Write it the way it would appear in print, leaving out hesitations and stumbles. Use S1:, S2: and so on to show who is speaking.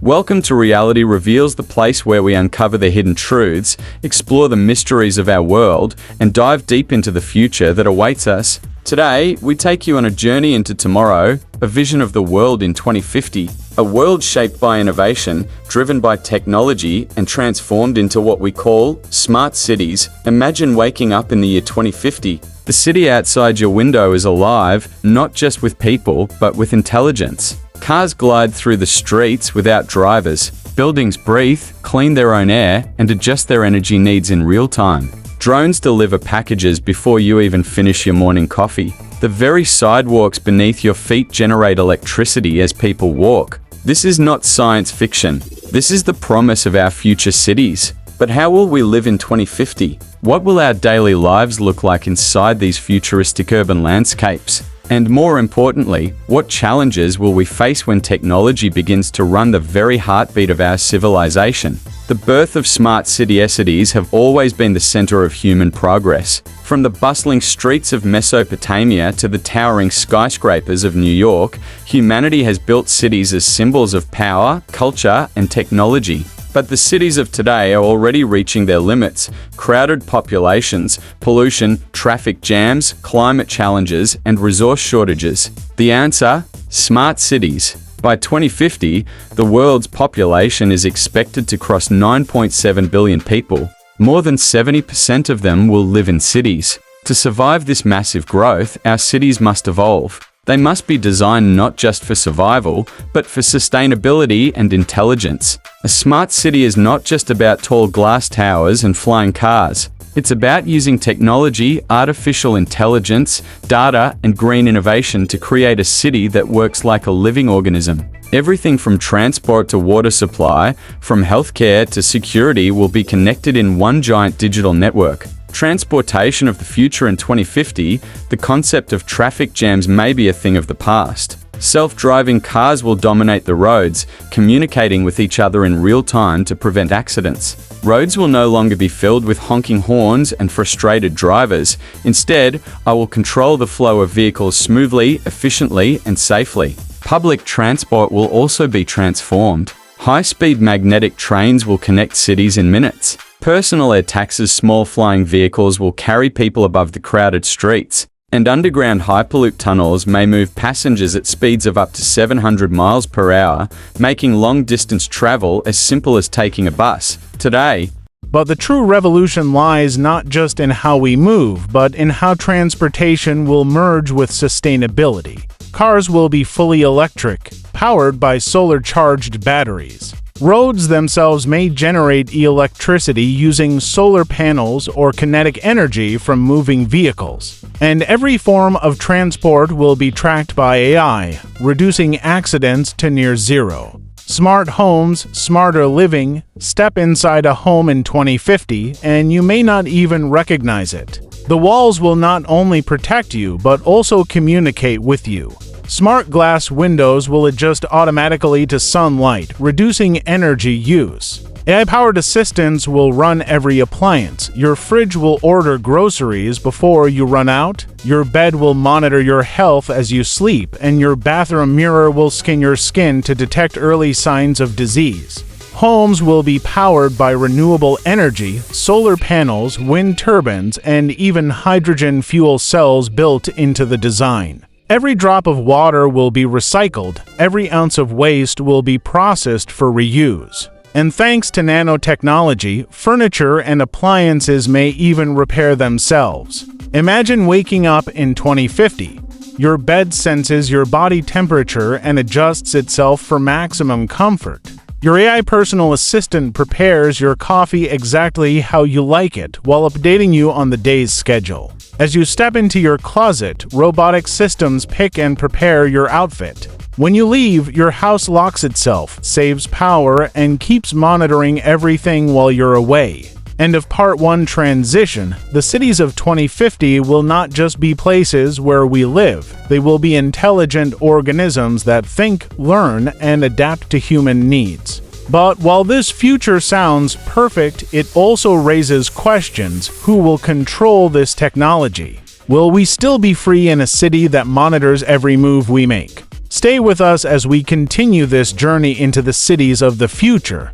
S1: Welcome to Reality Reveals, the place where we uncover the hidden truths, explore the mysteries of our world, and dive deep into the future that awaits us. Today, we take you on a journey into tomorrow, a vision of the world in 2050. A world shaped by innovation, driven by technology, and transformed into what we call smart cities. Imagine waking up in the year 2050. The city outside your window is alive, not just with people, but with intelligence. Cars glide through the streets without drivers. Buildings breathe, clean their own air, and adjust their energy needs in real time. Drones deliver packages before you even finish your morning coffee. The very sidewalks beneath your feet generate electricity as people walk. This is not science fiction. This is the promise of our future cities. But how will we live in 2050? What will our daily lives look like inside these futuristic urban landscapes? And more importantly, what challenges will we face when technology begins to run the very heartbeat of our civilization? The birth of smart cities have always been the center of human progress. From the bustling streets of Mesopotamia to the towering skyscrapers of New York, humanity has built cities as symbols of power, culture, and technology. But the cities of today are already reaching their limits. Crowded populations, pollution, traffic jams, climate challenges, and resource shortages. The answer? Smart cities. By 2050, the world's population is expected to cross 9.7 billion people. More than 70% of them will live in cities. To survive this massive growth, our cities must evolve. They must be designed not just for survival, but for sustainability and intelligence. A smart city is not just about tall glass towers and flying cars. It's about using technology, artificial intelligence, data, and green innovation to create a city that works like a living organism. Everything from transport to water supply, from healthcare to security will be connected in one giant digital network. Transportation of the future in 2050, the concept of traffic jams may be a thing of the past. Self-driving cars will dominate the roads, communicating with each other in real time to prevent accidents. Roads will no longer be filled with honking horns and frustrated drivers. Instead, I will control the flow of vehicles smoothly, efficiently, and safely. Public transport will also be transformed. High-speed magnetic trains will connect cities in minutes. Personal air taxis, small flying vehicles will carry people above the crowded streets. And underground hyperloop tunnels may move passengers at speeds of up to 700 miles per hour, making long-distance travel as simple as taking a bus. Today,
S2: but the true revolution lies not just in how we move, but in how transportation will merge with sustainability. Cars will be fully electric, powered by solar-charged batteries. Roads themselves may generate electricity using solar panels or kinetic energy from moving vehicles. And every form of transport will be tracked by AI, reducing accidents to near zero. Smart homes, smarter living. Step inside a home in 2050, and you may not even recognize it. The walls will not only protect you, but also communicate with you. Smart glass windows will adjust automatically to sunlight, reducing energy use. AI-powered assistants will run every appliance. Your fridge will order groceries before you run out. Your bed will monitor your health as you sleep, and your bathroom mirror will scan your skin to detect early signs of disease. Homes will be powered by renewable energy, solar panels, wind turbines, and even hydrogen fuel cells built into the design. Every drop of water will be recycled, every ounce of waste will be processed for reuse. And thanks to nanotechnology, furniture and appliances may even repair themselves. Imagine waking up in 2050. Your bed senses your body temperature and adjusts itself for maximum comfort. Your AI personal assistant prepares your coffee exactly how you like it while updating you on the day's schedule. As you step into your closet, robotic systems pick and prepare your outfit. When you leave, your house locks itself, saves power, and keeps monitoring everything while you're away. End of Part 1 transition. The cities of 2050 will not just be places where we live. They will be intelligent organisms that think, learn, and adapt to human needs. But while this future sounds perfect, it also raises questions. Who will control this technology? Will we still be free in a city that monitors every move we make? Stay with us as we continue this journey into the cities of the future.